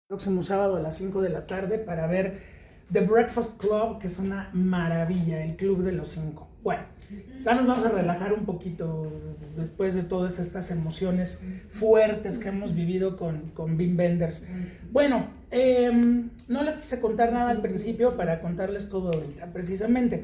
Próximo sábado a las 5 de la tarde para ver The Breakfast Club, que es una maravilla, el club de los 5. Bueno, ya nos vamos a relajar un poquito después de todas estas emociones fuertes que hemos vivido con Wim Wenders. Bueno, no les quise contar nada al principio para contarles todo ahorita, precisamente.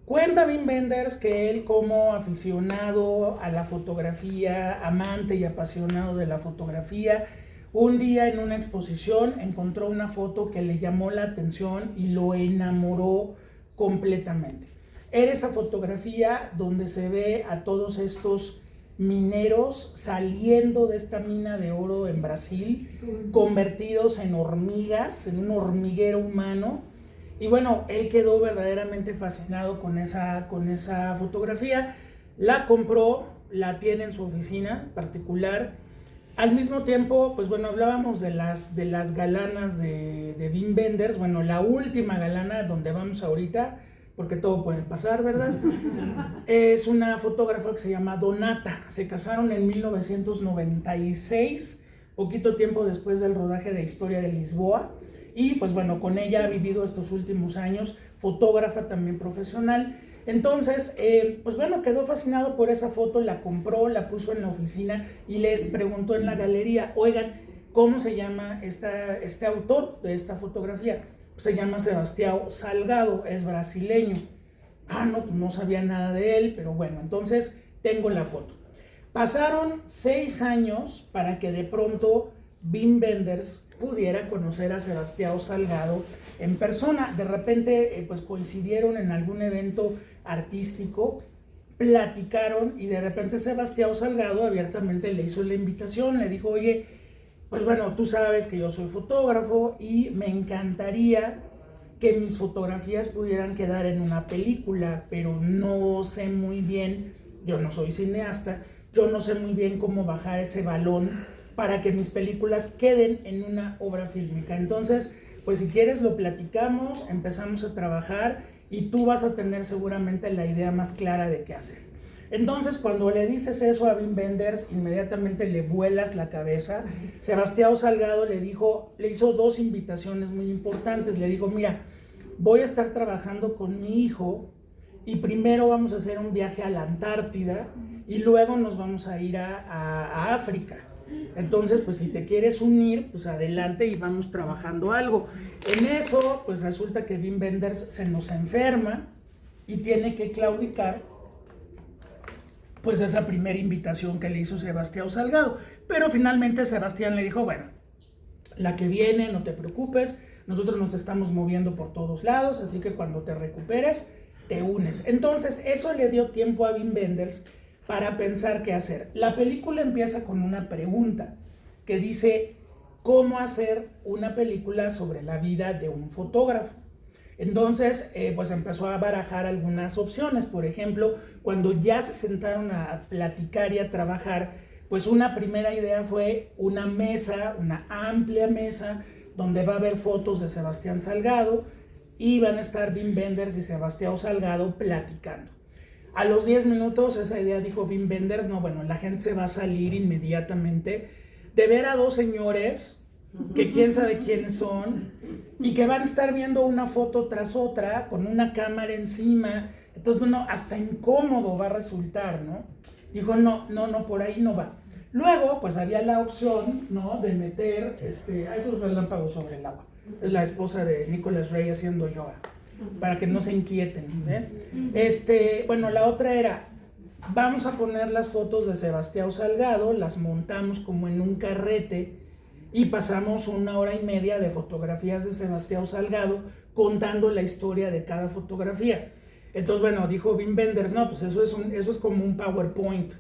Cuenta Wim Wenders que él, como aficionado a la fotografía, amante y apasionado de la fotografía, un día en una exposición encontró una foto que le llamó la atención y lo enamoró completamente. Era esa fotografía donde se ve a todos estos mineros saliendo de esta mina de oro en Brasil, convertidos en hormigas, en un hormiguero humano. Y bueno, él quedó verdaderamente fascinado con esa fotografía. La compró, la tiene en su oficina particular. Al mismo tiempo, pues bueno, hablábamos de las galanas de Wim Wenders. Bueno, la última galana donde vamos ahorita, porque todo puede pasar, ¿verdad? Es una fotógrafa que se llama Donata. Se casaron en 1996, poquito tiempo después del rodaje de Historia de Lisboa. Y pues bueno, con ella ha vivido estos últimos años, fotógrafa también profesional. Entonces, pues bueno, quedó fascinado por esa foto, la compró, la puso en la oficina y les preguntó en la galería, oigan, ¿cómo se llama este autor de esta fotografía? Pues se llama Sebastião Salgado, es brasileño. No, pues no sabía nada de él, pero bueno, entonces tengo la foto. Pasaron 6 años para que de pronto Wim Wenders pudiera conocer a Sebastião Salgado en persona. De repente pues coincidieron en algún evento artístico, platicaron y de repente Sebastião Salgado abiertamente le hizo la invitación, le dijo, oye, pues bueno, tú sabes que yo soy fotógrafo y me encantaría que mis fotografías pudieran quedar en una película, pero no sé muy bien, yo no soy cineasta, yo no sé muy bien cómo bajar ese balón para que mis películas queden en una obra fílmica. Entonces, pues si quieres lo platicamos, empezamos a trabajar y tú vas a tener seguramente la idea más clara de qué hacer. Entonces, cuando le dices eso a Wim Wenders, inmediatamente le vuelas la cabeza. Sebastião Salgado le hizo 2 invitaciones muy importantes. Le dijo, mira, voy a estar trabajando con mi hijo y primero vamos a hacer un viaje a la Antártida y luego nos vamos a ir a África. Entonces, pues si te quieres unir, pues adelante y vamos trabajando algo. En eso, pues resulta que Wim Wenders se nos enferma y tiene que claudicar pues esa primera invitación que le hizo Sebastião Salgado. Pero finalmente Sebastián le dijo, bueno, la que viene, no te preocupes, nosotros nos estamos moviendo por todos lados, así que cuando te recuperes, te unes. Entonces, eso le dio tiempo a Wim Wenders para pensar qué hacer. La película empieza con una pregunta que dice, ¿cómo hacer una película sobre la vida de un fotógrafo? Entonces, pues empezó a barajar algunas opciones. Por ejemplo, cuando ya se sentaron a platicar y a trabajar, pues una primera idea fue una mesa, una amplia mesa, donde va a haber fotos de Sebastián Salgado y van a estar Wim Wenders y Sebastião Salgado platicando. A los 10 minutos esa idea dijo Wim Wenders, no, bueno, la gente se va a salir inmediatamente de ver a 2 señores que quién sabe quiénes son y que van a estar viendo una foto tras otra con una cámara encima. Entonces, bueno, hasta incómodo va a resultar, ¿no? Dijo, no, por ahí no va. Luego, pues había la opción, ¿no?, de meter esos relámpagos sobre el agua. Es la esposa de Nicholas Ray haciendo yoga, para que no se inquieten, ¿eh? Bueno, la otra era, vamos a poner las fotos de Sebastião Salgado, las montamos como en un carrete y pasamos 1 hora y media de fotografías de Sebastião Salgado contando la historia de cada fotografía. Entonces, bueno, dijo Wim Wenders, no, pues eso es como un PowerPoint,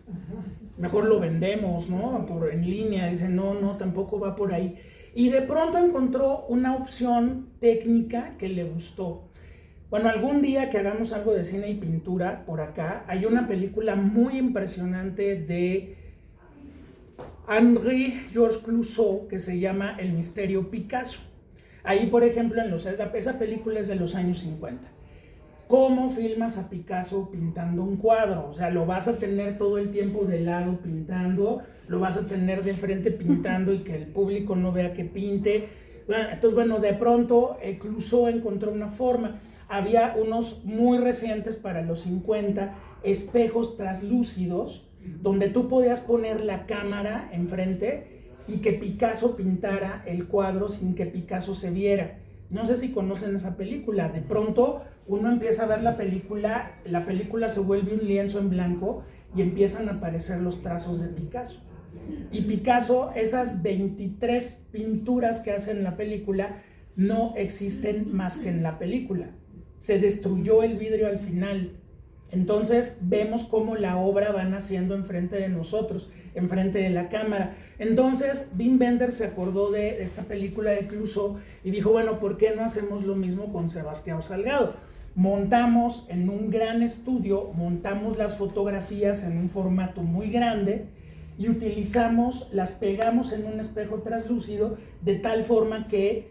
mejor lo vendemos, ¿no?, en línea. Dice, no, tampoco va por ahí. Y de pronto encontró una opción técnica que le gustó. Bueno, algún día que hagamos algo de cine y pintura por acá, hay una película muy impresionante de Henri-Georges Clouzot que se llama El misterio Picasso. Ahí, por ejemplo, esa película es de los años 50. ¿cómo filmas a Picasso pintando un cuadro? O sea, lo vas a tener todo el tiempo de lado pintando, lo vas a tener de frente pintando y que el público no vea que pinte. Bueno, entonces, bueno, de pronto Clouseau encontró una forma. Había unos muy recientes para los 50, espejos translúcidos, donde tú podías poner la cámara enfrente y que Picasso pintara el cuadro sin que Picasso se viera. No sé si conocen esa película. De pronto uno empieza a ver la película se vuelve un lienzo en blanco y empiezan a aparecer los trazos de Picasso. Y Picasso, esas 23 pinturas que hace en la película, no existen más que en la película. Se destruyó el vidrio al final. Entonces vemos cómo la obra va naciendo enfrente de nosotros, enfrente de la cámara. Entonces Wim Wenders se acordó de esta película de Clouseau y dijo, bueno, ¿por qué no hacemos lo mismo con Sebastião Salgado? Montamos en un gran estudio, montamos las fotografías en un formato muy grande y las pegamos en un espejo translúcido de tal forma que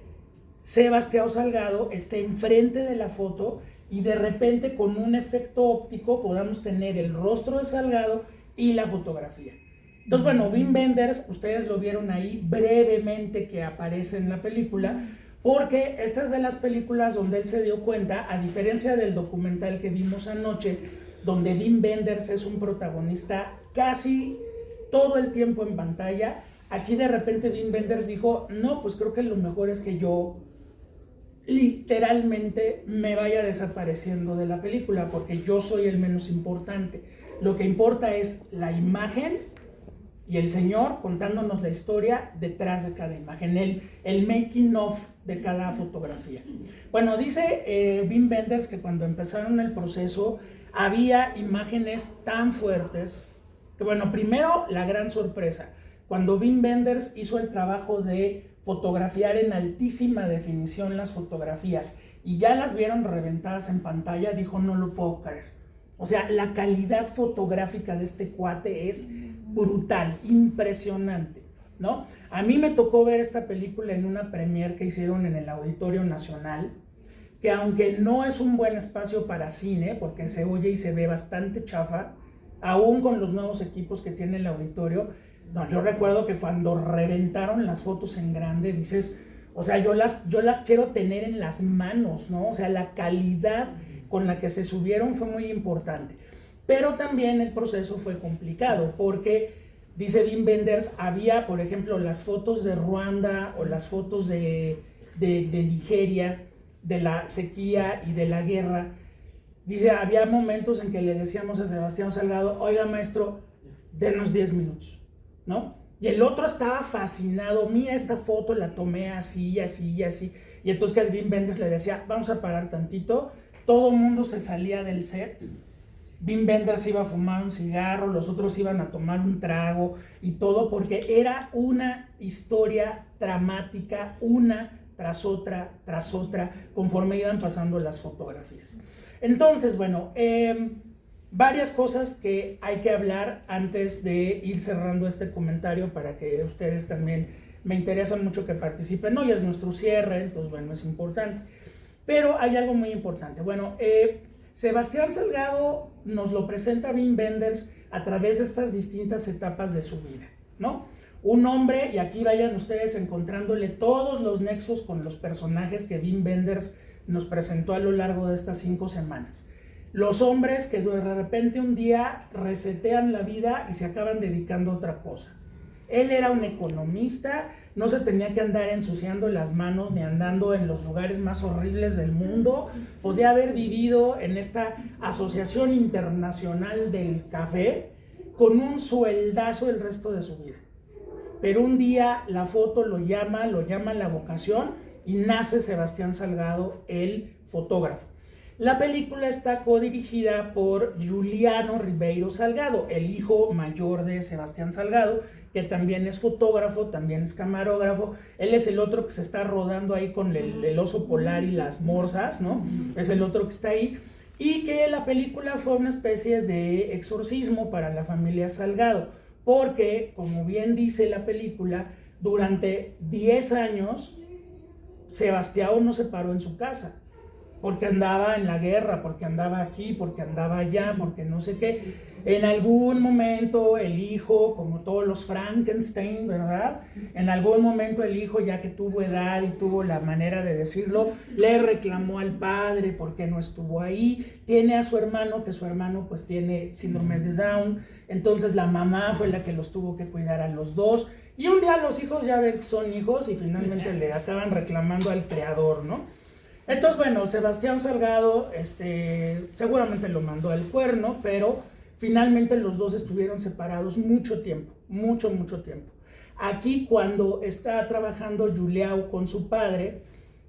Sebastião Salgado esté enfrente de la foto y de repente con un efecto óptico podamos tener el rostro de Salgado y la fotografía. Entonces, bueno, Wim Wenders, ustedes lo vieron ahí brevemente que aparece en la película, porque esta es de las películas donde él se dio cuenta, a diferencia del documental que vimos anoche, donde Wim Wenders es un protagonista casi todo el tiempo en pantalla, aquí de repente Wim Wenders dijo, no, pues creo que lo mejor es que yo literalmente me vaya desapareciendo de la película, porque yo soy el menos importante. Lo que importa es la imagen y el señor contándonos la historia detrás de cada imagen, el making of de cada fotografía. Bueno, dice Wim Wenders que cuando empezaron el proceso había imágenes tan fuertes que, bueno, primero la gran sorpresa, cuando Wim Wenders hizo el trabajo de fotografiar en altísima definición las fotografías y ya las vieron reventadas en pantalla, dijo, no lo puedo creer. O sea, la calidad fotográfica de este cuate es brutal, impresionante, ¿no? A mí me tocó ver esta película en una premiere que hicieron en el Auditorio Nacional, que aunque no es un buen espacio para cine, porque se oye y se ve bastante chafa, aún con los nuevos equipos que tiene el auditorio, no, yo recuerdo que cuando reventaron las fotos en grande, dices, o sea, yo las quiero tener en las manos, ¿no? O sea, la calidad con la que se subieron fue muy importante. Pero también el proceso fue complicado, porque, dice Wim Wenders, había, por ejemplo, las fotos de Ruanda o las fotos de Nigeria, de la sequía y de la guerra. Dice, había momentos en que le decíamos a Sebastião Salgado, oiga, maestro, denos 10 minutos. ¿No? Y el otro estaba fascinado, mira esta foto, la tomé así, así y así. Y entonces que Wim Wenders le decía, vamos a parar tantito. Todo el mundo se salía del set. Wim Wenders iba a fumar un cigarro, los otros iban a tomar un trago y todo, porque era una historia dramática, una tras otra, conforme iban pasando las fotografías. Entonces, bueno, varias cosas que hay que hablar antes de ir cerrando este comentario para que ustedes también, me interesa mucho que participen. Hoy es nuestro cierre, entonces bueno, es importante. Pero hay algo muy importante. Bueno, Sebastián Salgado nos lo presenta Wim Wenders a través de estas distintas etapas de su vida, ¿no? Un hombre, y aquí vayan ustedes encontrándole todos los nexos con los personajes que Wim Wenders nos presentó a lo largo de estas 5 semanas. Los hombres que de repente un día resetean la vida y se acaban dedicando a otra cosa. Él era un economista, no se tenía que andar ensuciando las manos ni andando en los lugares más horribles del mundo. Podía haber vivido en esta Asociación Internacional del Café con un sueldazo el resto de su vida. Pero un día la foto lo llama la vocación y nace Sebastián Salgado, el fotógrafo. La película está codirigida por Juliano Ribeiro Salgado, el hijo mayor de Sebastián Salgado, que también es fotógrafo, también es camarógrafo. Él es el otro que se está rodando ahí con el oso polar y las morsas, ¿no? Es el otro que está ahí. Y que la película fue una especie de exorcismo para la familia Salgado, porque, como bien dice la película, durante 10 años Sebastián no se paró en su casa. porque andaba en la guerra, porque andaba aquí, porque andaba allá, porque no sé qué. En algún momento el hijo, como todos los Frankenstein, ¿verdad? En algún momento el hijo, ya que tuvo edad y tuvo la manera de decirlo, le reclamó al padre porque no estuvo ahí. Tiene a su hermano, que su hermano pues tiene síndrome de Down, entonces la mamá fue la que los tuvo que cuidar a los dos. Y un día los hijos ya ven que son hijos y finalmente le acaban reclamando al creador, ¿no? Entonces, bueno, Sebastián Salgado seguramente lo mandó al cuerno, pero finalmente los dos estuvieron separados mucho tiempo, mucho tiempo. Aquí cuando está trabajando Juliao con su padre,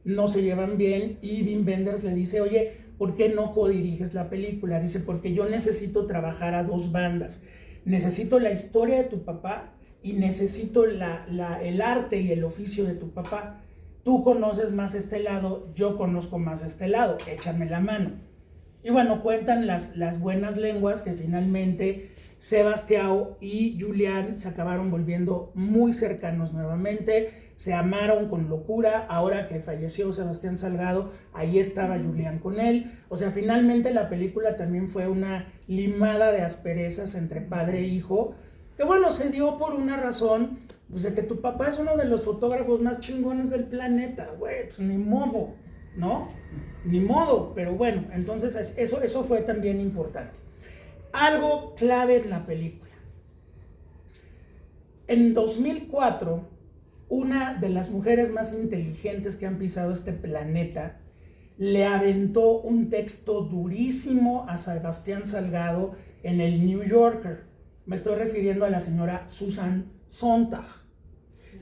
no se llevan bien y Wim Wenders le dice, oye, ¿por qué no codiriges la película? Dice, porque yo necesito trabajar a dos bandas. Necesito la historia de tu papá y necesito el arte y el oficio de tu papá. Tú conoces más este lado, yo conozco más este lado, échame la mano. Y bueno, cuentan las buenas lenguas que finalmente Sebastião y Julián se acabaron volviendo muy cercanos nuevamente, se amaron con locura. Ahora que falleció Sebastián Salgado, ahí estaba Julián con él. O sea, finalmente la película también fue una limada de asperezas entre padre e hijo, que bueno, se dio por una razón, pues de que tu papá es uno de los fotógrafos más chingones del planeta, güey, pues ni modo, ¿no? Ni modo, pero bueno, entonces eso fue también importante. Algo clave en la película. En 2004, una de las mujeres más inteligentes que han pisado este planeta le aventó un texto durísimo a Sebastián Salgado en el New Yorker. Me estoy refiriendo a la señora Susan Sontag.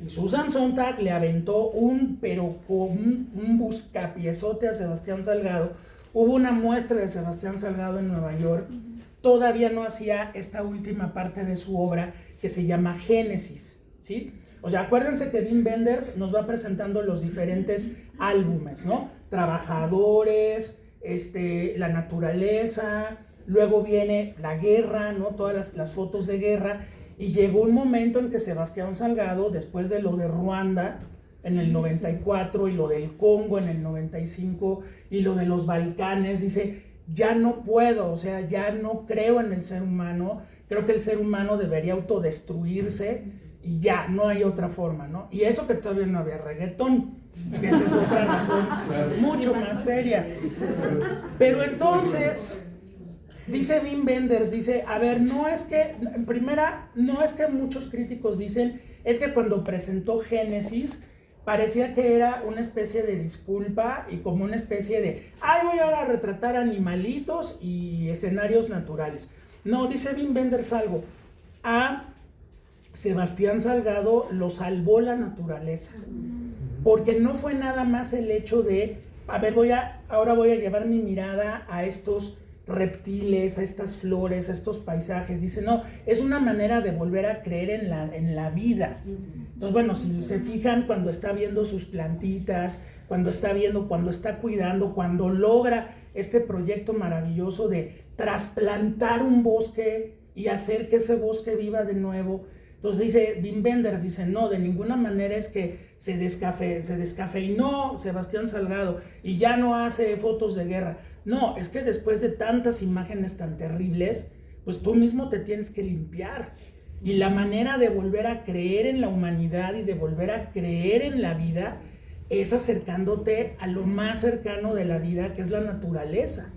Y Susan Sontag le aventó un buscapiezote a Sebastián Salgado. Hubo una muestra de Sebastián Salgado en Nueva York. Todavía no hacía esta última parte de su obra que se llama Génesis, ¿sí? O sea, acuérdense que Wim Wenders nos va presentando los diferentes álbumes, ¿no? Trabajadores, la naturaleza, luego viene la guerra, ¿no? Todas las fotos de guerra. Y llegó un momento en que Sebastián Salgado, después de lo de Ruanda en el 94 y lo del Congo en el 95 y lo de los Balcanes, dice, ya no puedo, o sea, ya no creo en el ser humano, creo que el ser humano debería autodestruirse y ya, no hay otra forma, ¿no? Y eso que todavía no había reggaetón, que esa es otra razón mucho más seria. Pero entonces... dice Wim Wenders, dice, a ver, no es que muchos críticos dicen, es que cuando presentó Génesis, parecía que era una especie de disculpa y como una especie de, voy ahora a retratar animalitos y escenarios naturales. No, dice Wim Wenders algo, a Sebastián Salgado lo salvó la naturaleza, porque no fue nada más el hecho de, a ver, ahora voy a llevar mi mirada a estos reptiles, a estas flores, a estos paisajes. Dice, no, es una manera de volver a creer en la vida. Entonces, bueno, si se fijan cuando está viendo sus plantitas, cuando está cuidando, cuando logra este proyecto maravilloso de trasplantar un bosque y hacer que ese bosque viva de nuevo. Entonces dice, Wim Wenders dice, no, de ninguna manera es que se descafeinó Sebastián Salgado y ya no hace fotos de guerra. No, es que después de tantas imágenes tan terribles, pues tú mismo te tienes que limpiar. Y la manera de volver a creer en la humanidad y de volver a creer en la vida es acercándote a lo más cercano de la vida, que es la naturaleza,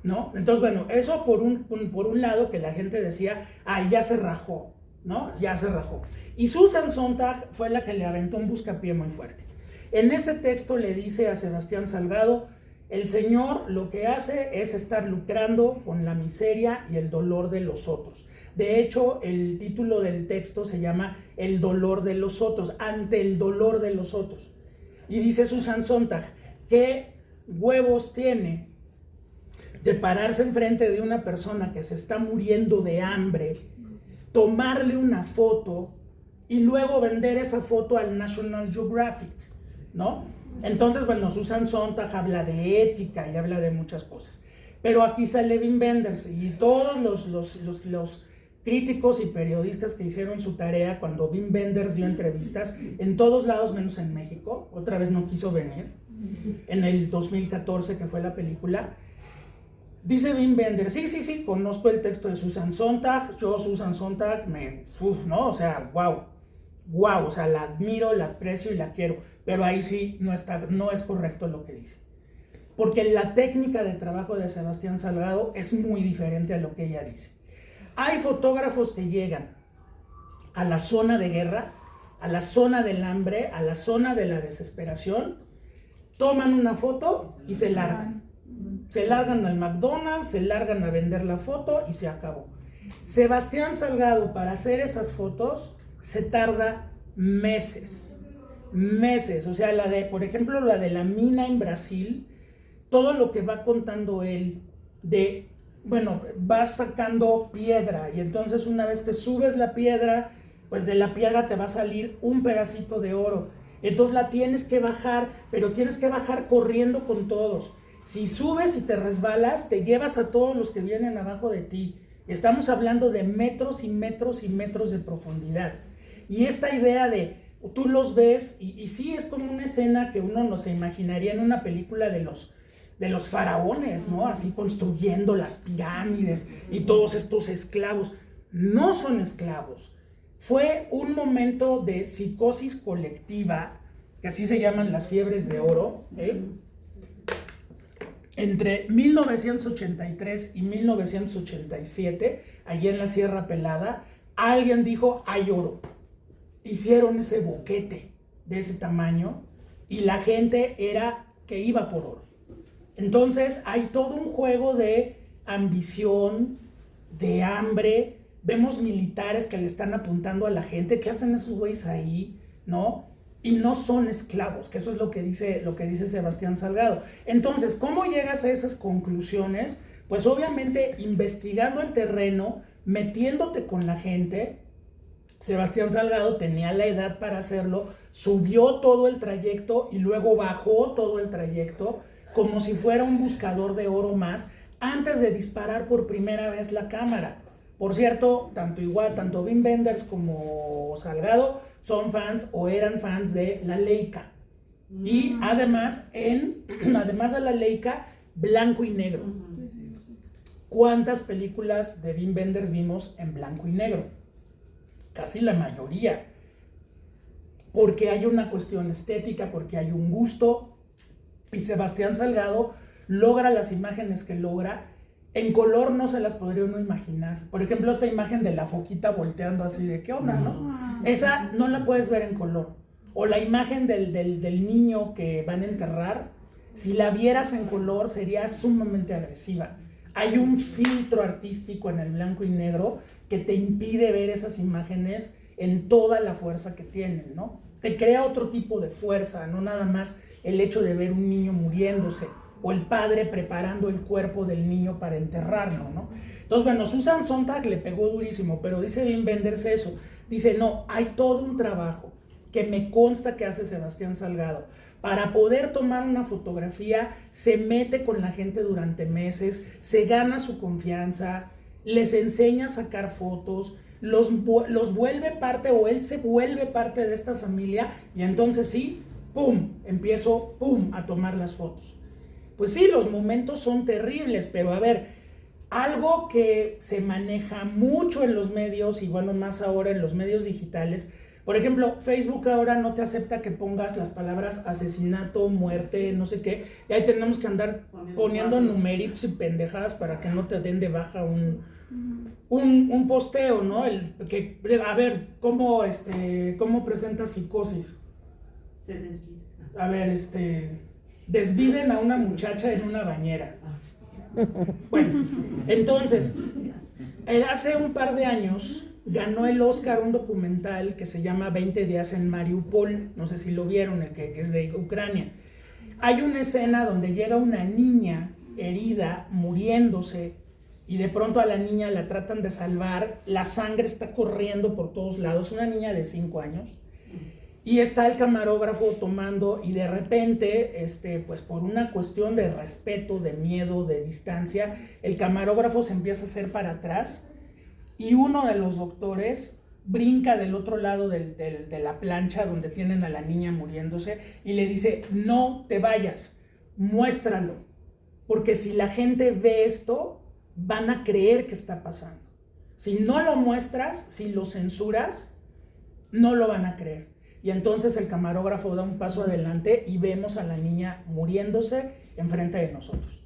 ¿no? Entonces, bueno, eso por un lado que la gente decía, ya se rajó, ¿no? Ya se rajó. Y Susan Sontag fue la que le aventó un buscapié muy fuerte. En ese texto le dice a Sebastián Salgado, el Señor lo que hace es estar lucrando con la miseria y el dolor de los otros. De hecho, el título del texto se llama El dolor de los otros, ante el dolor de los otros. Y dice Susan Sontag, ¿qué huevos tiene de pararse enfrente de una persona que se está muriendo de hambre, tomarle una foto y luego vender esa foto al National Geographic, ¿no? Entonces, bueno, Susan Sontag habla de ética y habla de muchas cosas. Pero aquí sale Wim Wenders y todos los críticos y periodistas que hicieron su tarea cuando Wim Wenders dio entrevistas en todos lados menos en México, otra vez no quiso venir, en el 2014, que fue la película. Dice Wim Wenders, sí, conozco el texto de Susan Sontag, yo Susan Sontag ¿no? O sea, wow, o sea, la admiro, la aprecio y la quiero, pero ahí sí no es correcto lo que dice. Porque la técnica de trabajo de Sebastián Salgado es muy diferente a lo que ella dice. Hay fotógrafos que llegan a la zona de guerra, a la zona del hambre, a la zona de la desesperación, toman una foto y se largan. Se largan al McDonald's, se largan a vender la foto y se acabó. Sebastián Salgado, para hacer esas fotos, se tarda meses. O sea, por ejemplo, la de la mina en Brasil, todo lo que va contando él vas sacando piedra y entonces una vez que subes la piedra, pues de la piedra te va a salir un pedacito de oro. Entonces la tienes que bajar, pero tienes que bajar corriendo con todos. Si subes y te resbalas, te llevas a todos los que vienen abajo de ti. Estamos hablando de metros y metros y metros de profundidad. Y esta idea de, tú los ves, y sí es como una escena que uno no se imaginaría en una película de los faraones, ¿no? Así construyendo las pirámides y todos estos esclavos. No son esclavos. Fue un momento de psicosis colectiva, que así se llaman las fiebres de oro, entre 1983 y 1987, allí en la Sierra Pelada, alguien dijo, hay oro. Hicieron ese boquete de ese tamaño y la gente era que iba por oro. Entonces hay todo un juego de ambición, de hambre. Vemos militares que le están apuntando a la gente. ¿Qué hacen esos güeyes ahí? ¿No? Y no son esclavos, que eso es lo que dice Sebastián Salgado. Entonces, ¿cómo llegas a esas conclusiones? Pues obviamente investigando el terreno, metiéndote con la gente. Sebastián Salgado tenía la edad para hacerlo, subió todo el trayecto y luego bajó todo el trayecto como si fuera un buscador de oro más antes de disparar por primera vez la cámara. Por cierto, tanto Wim Wenders como Salgado son fans o eran fans de la Leica. Y además de la Leica, blanco y negro. ¿Cuántas películas de Wim Wenders vimos en blanco y negro? Casi la mayoría. Porque hay una cuestión estética, porque hay un gusto. Y Sebastián Salgado logra las imágenes que logra. En color no se las podría uno imaginar. Por ejemplo, esta imagen de la foquita volteando así de ¿qué onda, no? Esa no la puedes ver en color. O la imagen del niño que van a enterrar, si la vieras en color sería sumamente agresiva. Hay un filtro artístico en el blanco y negro que te impide ver esas imágenes en toda la fuerza que tienen, ¿no? Te crea otro tipo de fuerza, no nada más el hecho de ver un niño muriéndose o el padre preparando el cuerpo del niño para enterrarlo, ¿no? Entonces, bueno, Susan Sontag le pegó durísimo, pero dice Wim Wenders eso. Dice, no, hay todo un trabajo que me consta que hace Sebastián Salgado. Para poder tomar una fotografía, se mete con la gente durante meses, se gana su confianza, les enseña a sacar fotos, los vuelve parte o él se vuelve parte de esta familia y entonces sí, empiezo a tomar las fotos. Pues sí, los momentos son terribles, pero a ver, algo que se maneja mucho en los medios y bueno, más ahora en los medios digitales. Por ejemplo, Facebook ahora no te acepta que pongas las palabras asesinato, muerte, no sé qué, y ahí tenemos que andar poniendo numeritos y pendejadas para que no te den de baja un posteo, ¿no? A ver, ¿cómo presenta psicosis? Se desvive. A ver, desviven a una muchacha en una bañera. Bueno, entonces, él hace un par de años ganó el Oscar un documental que se llama 20 días en Mariupol, no sé si lo vieron, el que es de Ucrania. Hay una escena donde llega una niña herida, muriéndose, y de pronto a la niña la tratan de salvar, la sangre está corriendo por todos lados, una niña de 5 años, y está el camarógrafo tomando, y de repente, pues por una cuestión de respeto, de miedo, de distancia, el camarógrafo se empieza a hacer para atrás, y uno de los doctores brinca del otro lado de la plancha donde tienen a la niña muriéndose y le dice, no te vayas, muéstralo, porque si la gente ve esto, van a creer que está pasando. Si no lo muestras, si lo censuras, no lo van a creer. Y entonces el camarógrafo da un paso adelante y vemos a la niña muriéndose enfrente de nosotros.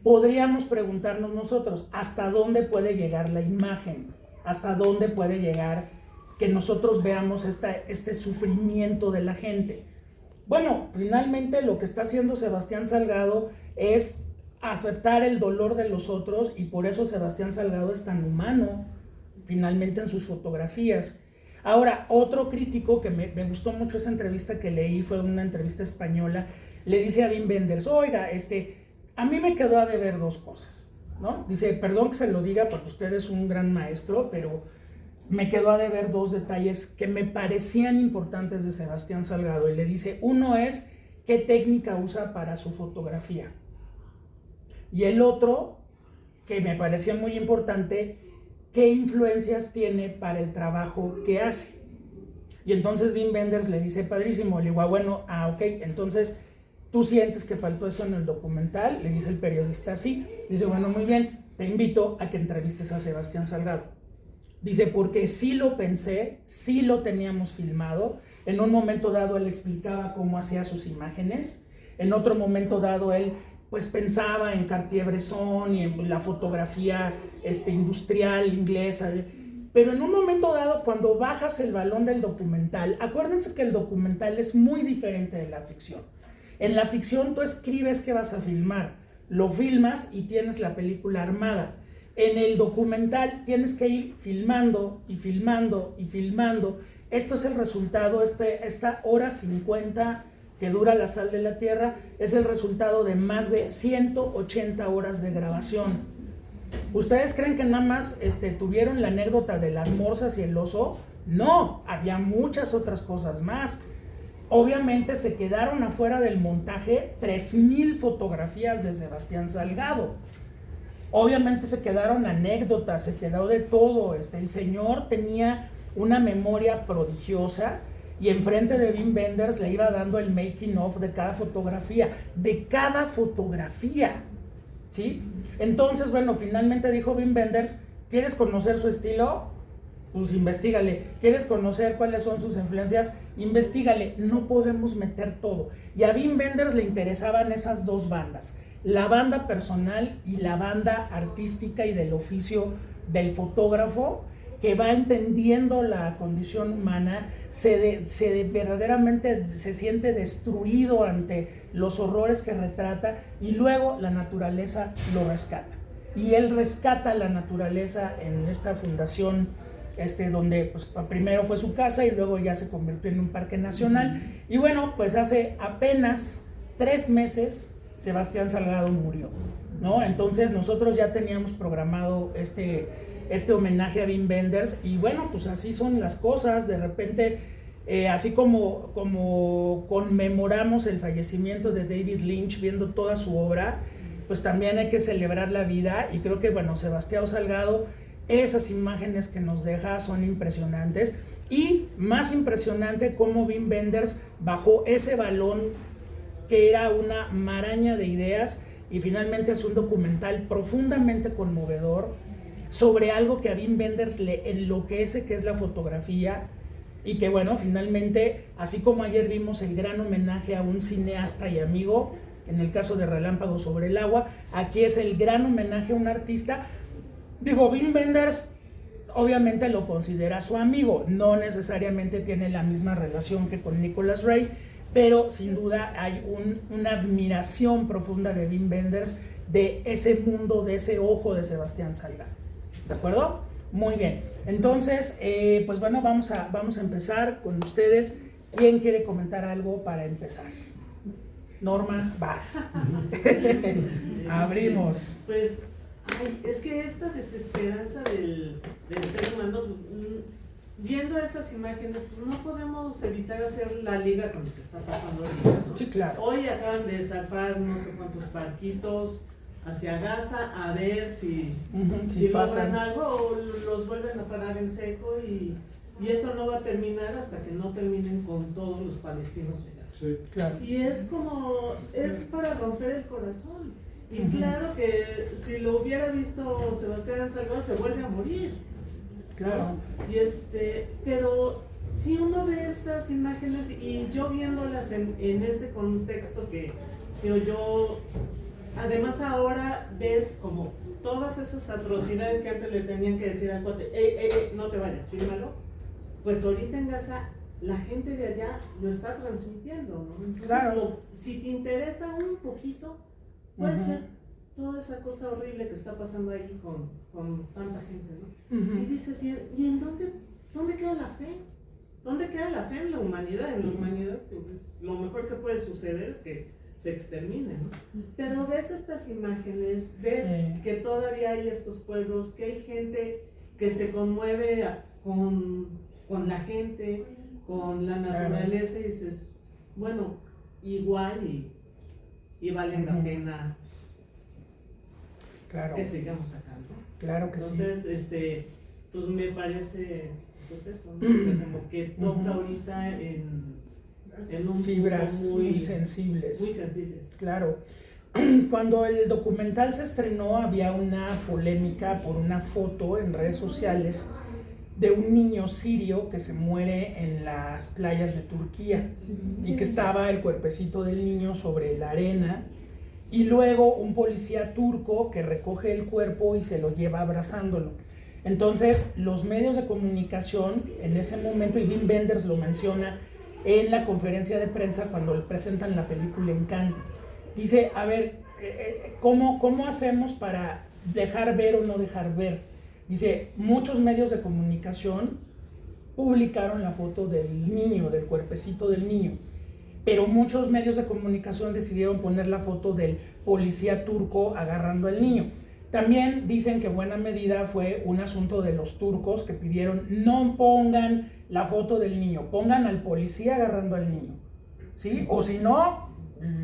Podríamos preguntarnos nosotros, ¿hasta dónde puede llegar la imagen? ¿Hasta dónde puede llegar que nosotros veamos este sufrimiento de la gente? Bueno, finalmente lo que está haciendo Sebastián Salgado es aceptar el dolor de los otros, y por eso Sebastián Salgado es tan humano, finalmente, en sus fotografías. Ahora, otro crítico que me gustó mucho esa entrevista que leí, fue una entrevista española, le dice a Wim Wenders, oiga, a mí me quedó a deber dos cosas, ¿no? Dice, perdón que se lo diga porque usted es un gran maestro, pero me quedó a deber dos detalles que me parecían importantes de Sebastián Salgado. Y le dice, uno es, ¿qué técnica usa para su fotografía? Y el otro, que me parecía muy importante, ¿qué influencias tiene para el trabajo que hace? Y entonces Wim Wenders le dice, padrísimo, le digo, bueno, ok, entonces, ¿tú sientes que faltó eso en el documental? Le dice el periodista, sí. Dice, bueno, muy bien, te invito a que entrevistes a Sebastián Salgado. Dice, porque sí lo pensé, sí lo teníamos filmado. En un momento dado él explicaba cómo hacía sus imágenes. En otro momento dado él pues pensaba en Cartier-Bresson y en la fotografía industrial inglesa. Pero en un momento dado, cuando bajas el balón del documental, acuérdense que el documental es muy diferente de la ficción. En la ficción tú escribes qué vas a filmar, lo filmas y tienes la película armada. En el documental tienes que ir filmando y filmando y filmando. Esto es el resultado, esta hora 50 que dura La Sal de la Tierra, es el resultado de más de 180 horas de grabación. ¿Ustedes creen que nada más tuvieron la anécdota de las morsas y el oso? No, había muchas otras cosas más. Obviamente se quedaron afuera del montaje 3,000 fotografías de Sebastián Salgado. Obviamente se quedaron anécdotas, se quedó de todo. El señor tenía una memoria prodigiosa y enfrente de Wim Wenders le iba dando el making of de cada fotografía, ¿sí? Entonces, bueno, finalmente dijo Wim Wenders, ¿quieres conocer su estilo? Pues investígale. ¿Quieres conocer cuáles son sus influencias? Investígale. No podemos meter todo. Y a Wim Wenders le interesaban esas dos bandas, la banda personal y la banda artística y del oficio del fotógrafo, que va entendiendo la condición humana, verdaderamente se siente destruido ante los horrores que retrata, y luego la naturaleza lo rescata. Y él rescata la naturaleza en esta fundación, donde pues, primero fue su casa y luego ya se convirtió en un parque nacional. Y bueno, pues hace apenas 3 meses Sebastián Salgado murió, ¿no? Entonces nosotros ya teníamos programado este homenaje a Wim Wenders, y bueno, pues así son las cosas. De repente, así como conmemoramos el fallecimiento de David Lynch viendo toda su obra, pues también hay que celebrar la vida, y creo que, bueno, Sebastián Salgado, esas imágenes que nos deja son impresionantes, y más impresionante cómo Wim Wenders bajó ese balón que era una maraña de ideas, y finalmente hace un documental profundamente conmovedor sobre algo que a Wim Wenders le enloquece, que es la fotografía, y que bueno, finalmente, así como ayer vimos el gran homenaje a un cineasta y amigo, en el caso de Relámpago sobre el agua, aquí es el gran homenaje a un artista. Digo, Wim Wenders obviamente lo considera su amigo, no necesariamente tiene la misma relación que con Nicholas Ray, pero sin duda hay una admiración profunda de Wim Wenders, de ese mundo, de ese ojo de Sebastián Salgado. ¿De acuerdo? Muy bien. Entonces, pues bueno, vamos a empezar con ustedes. ¿Quién quiere comentar algo para empezar? Norma, vas. Abrimos. Pues, es que esta desesperanza del ser humano, viendo estas imágenes, pues no podemos evitar hacer la liga con lo que está pasando ahorita, ¿no? Sí, claro. Hoy acaban de zarpar no sé cuántos barquitos hacia Gaza, a ver si logran algo o los vuelven a parar en seco, y Y eso no va a terminar hasta que no terminen con todos los palestinos de Gaza. Sí. Claro. Y es como, es para romper el corazón. Y claro que si lo hubiera visto Sebastián Salgado se vuelve a morir. Claro. Y pero si uno ve estas imágenes y yo viéndolas en este contexto que yo, además ahora ves como todas esas atrocidades que antes le tenían que decir al cuate, no te vayas, fírmalo. Pues ahorita en Gaza la gente de allá lo está transmitiendo, ¿no? Entonces, claro. Si te interesa un poquito, puedes ver toda esa cosa horrible que está pasando ahí con tanta gente, ¿no? Y dices, ¿y en dónde queda la fe? ¿Dónde queda la fe en la humanidad? En la humanidad, pues lo mejor que puede suceder es que se extermine, ¿no? Pero ves estas imágenes, ves que todavía hay estos pueblos, que hay gente que se conmueve con la gente, con la naturaleza, y dices, bueno, igual y vale la pena que sigamos acá, ¿no? Claro que Entonces, sí. pues me parece, pues eso, ¿no? O sea, como que toca ahorita en un fibras muy sensibles. Muy sensibles. Claro. Cuando el documental se estrenó había una polémica por una foto en redes sociales de un niño sirio que se muere en las playas de Turquía y que estaba el cuerpecito del niño sobre la arena y luego un policía turco que recoge el cuerpo y se lo lleva abrazándolo. Entonces los medios de comunicación en ese momento, y Wim Wenders lo menciona en la conferencia de prensa cuando le presentan la película en Cannes, dice, a ver, ¿cómo hacemos para dejar ver o no dejar ver? Dice, muchos medios de comunicación publicaron la foto del niño, del cuerpecito del niño, pero muchos medios de comunicación decidieron poner la foto del policía turco agarrando al niño. También dicen que buena medida fue un asunto de los turcos que pidieron no pongan la foto del niño, pongan al policía agarrando al niño, ¿sí? O si no,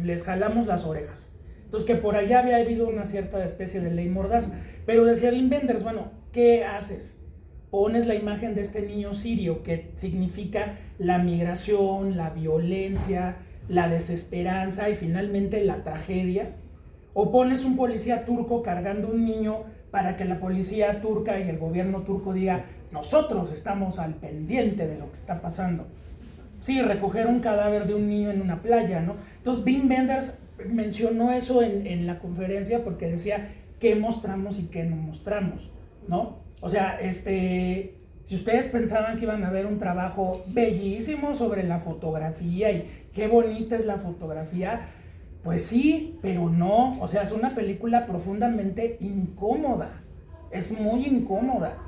les jalamos las orejas. Entonces que por allá había habido una cierta especie de ley mordaza. Pero decía Wim Wenders, bueno, ¿qué haces? Pones la imagen de este niño sirio que significa la migración, la violencia, la desesperanza y finalmente la tragedia. O pones un policía turco cargando un niño para que la policía turca y el gobierno turco diga, nosotros estamos al pendiente de lo que está pasando. Sí, recoger un cadáver de un niño en una playa, ¿no? Entonces Wim Wenders mencionó eso en la conferencia porque decía qué mostramos y qué no mostramos, ¿no? O sea, si ustedes pensaban que iban a ver un trabajo bellísimo sobre la fotografía y qué bonita es la fotografía, pues sí, pero no. O sea, es una película profundamente incómoda, es muy incómoda,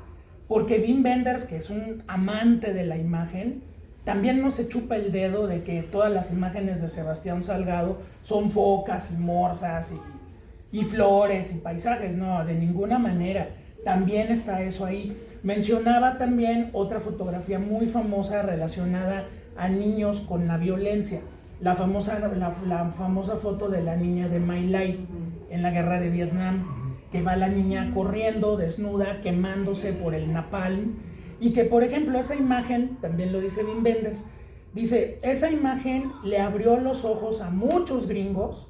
porque Wim Wenders, que es un amante de la imagen, también no se chupa el dedo de que todas las imágenes de Sebastián Salgado son focas y morsas y flores y paisajes, no, de ninguna manera. También está eso ahí. Mencionaba también otra fotografía muy famosa relacionada a niños con la violencia, la famosa foto de la niña de My Lai en la guerra de Vietnam, que va la niña corriendo desnuda, quemándose por el napalm. Y que, por ejemplo, esa imagen, también lo dice Wim Wenders, dice, esa imagen le abrió los ojos a muchos gringos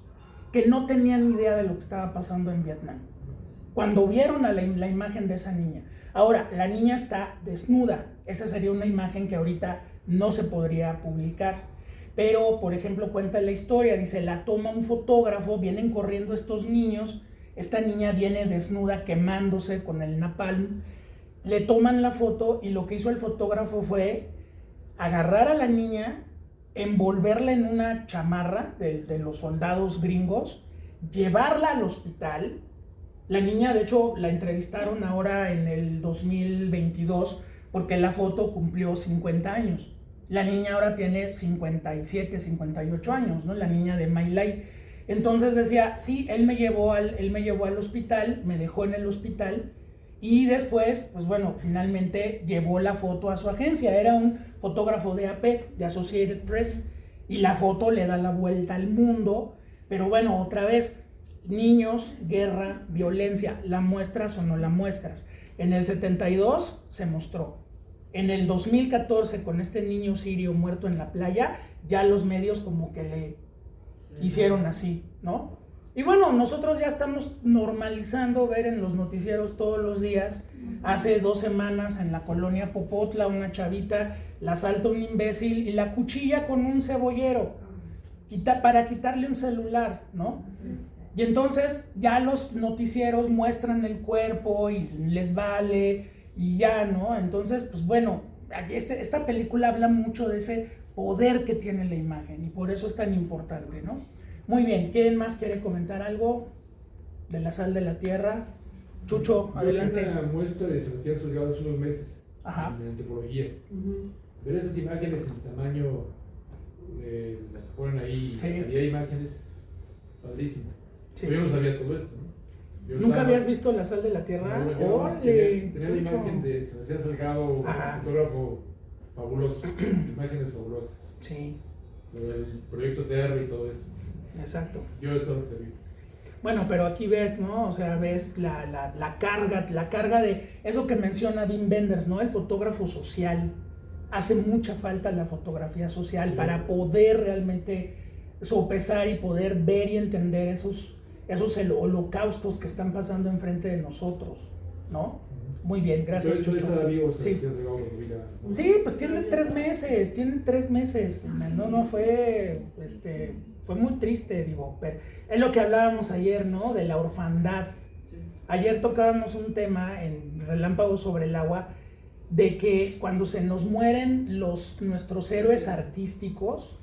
que no tenían idea de lo que estaba pasando en Vietnam, cuando vieron a la imagen de esa niña. Ahora, la niña está desnuda, esa sería una imagen que ahorita no se podría publicar. Pero, por ejemplo, cuenta la historia, dice, la toma un fotógrafo, vienen corriendo estos niños, esta niña viene desnuda quemándose con el napalm, le toman la foto y lo que hizo el fotógrafo fue agarrar a la niña, envolverla en una chamarra de los soldados gringos, llevarla al hospital. La niña, de hecho, la entrevistaron ahora en el 2022 porque la foto cumplió 50 años. La niña ahora tiene 57, 58 años, ¿no? La niña de My Lai. Entonces decía, sí, él me llevó al hospital, me dejó en el hospital. Y después, pues bueno, finalmente llevó la foto a su agencia. Era un fotógrafo de AP, de Associated Press, y la foto le da la vuelta al mundo. Pero bueno, otra vez, niños, guerra, violencia, ¿la muestras o no la muestras? En el 72 se mostró. En el 2014, con este niño sirio muerto en la playa, ya los medios como que le hicieron así, ¿no? Y bueno, nosotros ya estamos normalizando ver en los noticieros todos los días. Hace 2 semanas en la colonia Popotla, una chavita la asalta un imbécil y la cuchilla con un cebollero para quitarle un celular, ¿no? Y entonces ya los noticieros muestran el cuerpo y les vale y ya, ¿no? Entonces, pues bueno, esta película habla mucho de ese poder que tiene la imagen y por eso es tan importante, ¿no? Muy bien, ¿quién más quiere comentar algo de La Sal de la Tierra? Chucho, adelante. Una muestra de Sebastián Salgado hace unos meses. Ajá. En antropología. Ver esas imágenes en tamaño, las ponen ahí, sí. Calidad de imágenes, padrísimo. Sí. Yo no sabía todo esto, ¿no? ¿Nunca habías visto La Sal de la Tierra? No, tenía la imagen de Sebastián Salgado, fotógrafo fabuloso, imágenes fabulosas. Sí. El proyecto TR y todo eso. Exacto. Yo eso lo sabía. Bueno, pero aquí ves, ¿no? O sea, ves la carga de eso que menciona Wim Wenders, ¿no? El fotógrafo social. Hace mucha falta la fotografía social, sí, para poder realmente sopesar y poder ver y entender esos holocaustos que están pasando enfrente de nosotros, ¿no? Muy bien, gracias, Chucho. Sí. Sí, pues tiene 3 meses, no fue, fue muy triste, digo, pero es lo que hablábamos ayer, ¿no? De la orfandad. Ayer tocábamos un tema en Relámpagos sobre el Agua, de que cuando se nos mueren nuestros héroes artísticos,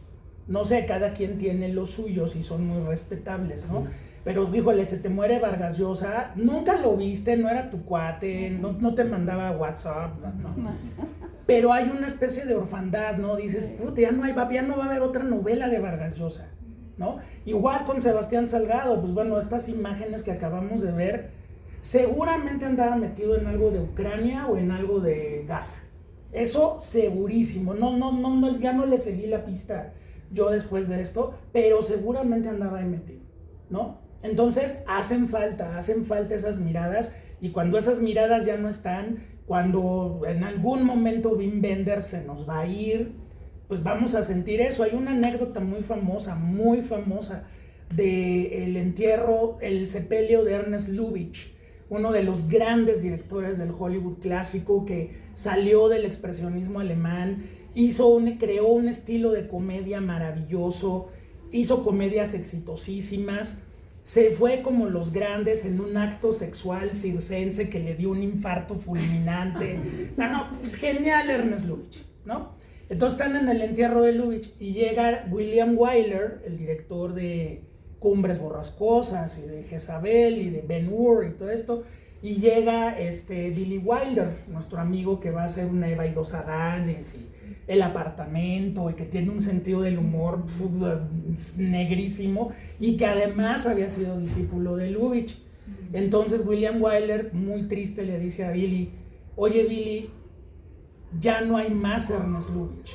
no sé, cada quien tiene los suyos y son muy respetables, ¿no? Pero, híjole, se te muere Vargas Llosa, nunca lo viste, no era tu cuate, no te mandaba WhatsApp, no. Pero hay una especie de orfandad, ¿no? Dices, puta, ya no va a haber otra novela de Vargas Llosa, ¿no? Igual con Sebastián Salgado, pues bueno, estas imágenes que acabamos de ver, seguramente andaba metido en algo de Ucrania o en algo de Gaza. Eso segurísimo, ya no le seguí la pista yo después de esto, pero seguramente andaba ahí metido, ¿no? Entonces hacen falta esas miradas, y cuando esas miradas ya no están, cuando en algún momento Wim Wenders se nos va a ir, pues vamos a sentir eso. Hay una anécdota muy famosa del entierro, el sepelio de Ernest Lubitsch, uno de los grandes directores del Hollywood clásico que salió del expresionismo alemán, creó un estilo de comedia maravilloso, hizo comedias exitosísimas, se fue como los grandes en un acto sexual circense que le dio un infarto fulminante. Pues genial Ernest Lubitsch, ¿no? Entonces están en el entierro de Lubitsch y llega William Wyler, el director de Cumbres Borrascosas y de Jezabel y de Ben-Hur y todo esto, y llega Billy Wilder, nuestro amigo que va a hacer una Eva y 2 Adanes y El Apartamento, y que tiene un sentido del humor negrísimo, y que además había sido discípulo de Lubitsch. Entonces William Wyler, muy triste, le dice a Billy, oye Billy, ya no hay más Ernest Lubitsch.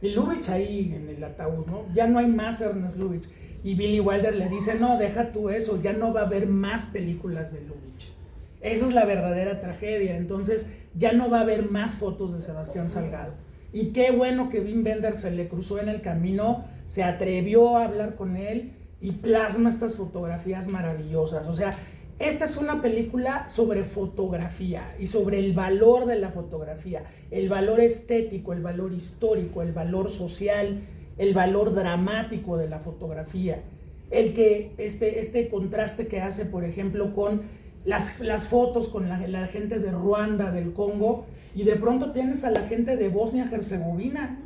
Y Lubitsch ahí en el ataúd, ¿no? Ya no hay más Ernest Lubitsch. Y Billy Wilder le dice, no, deja tú eso, ya no va a haber más películas de Lubitsch. Esa es la verdadera tragedia. Entonces ya no va a haber más fotos de Sebastián Salgado. Y qué bueno que Wim Wenders se le cruzó en el camino, se atrevió a hablar con él y plasma estas fotografías maravillosas. O sea, esta es una película sobre fotografía y sobre el valor de la fotografía, el valor estético, el valor histórico, el valor social, el valor dramático de la fotografía. El que este contraste que hace, por ejemplo, con las fotos con la gente de Ruanda, del Congo, y de pronto tienes a la gente de Bosnia-Herzegovina,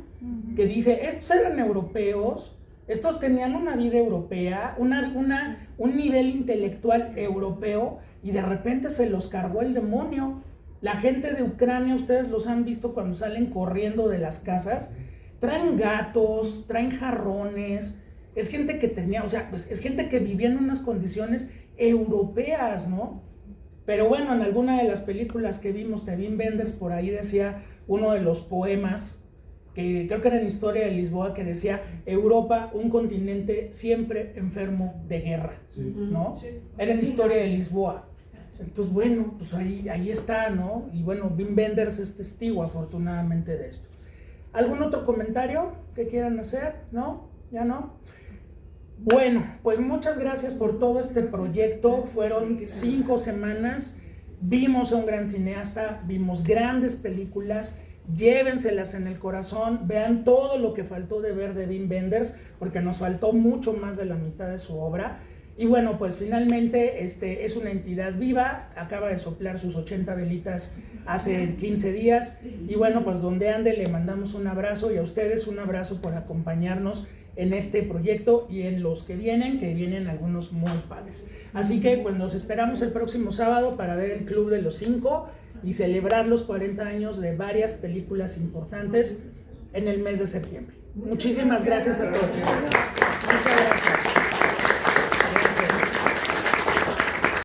que dice, estos eran europeos, estos tenían una vida europea, un nivel intelectual europeo, y de repente se los cargó el demonio. La gente de Ucrania, ustedes los han visto cuando salen corriendo de las casas, traen gatos, traen jarrones, es gente que tenía, o sea, pues es gente que vivía en unas condiciones europeas, ¿no? Pero bueno, en alguna de las películas que vimos de Wim Wenders, por ahí decía uno de los poemas, que creo que era en Historia de Lisboa, que decía, Europa, un continente siempre enfermo de guerra, ¿no? Sí. Era en Historia de Lisboa. Entonces, bueno, pues ahí está, ¿no? Y bueno, Wim Wenders es testigo afortunadamente de esto. ¿Algún otro comentario que quieran hacer? ¿No? ¿Ya no? Bueno, pues muchas gracias por todo este proyecto. Fueron 5 semanas. Vimos a un gran cineasta, vimos grandes películas. Llévenselas en el corazón, vean todo lo que faltó de ver de Wim Wenders, porque nos faltó mucho más de la mitad de su obra. Y bueno, pues finalmente es una entidad viva, acaba de soplar sus 80 velitas hace 15 días. Y bueno, pues donde ande le mandamos un abrazo, y a ustedes un abrazo por acompañarnos en este proyecto y en los que vienen algunos muy padres. Así que pues nos esperamos el próximo sábado para ver el Club de los 5 y celebrar los 40 años de varias películas importantes en el mes de septiembre. Muchísimas gracias a todos. Muchas gracias.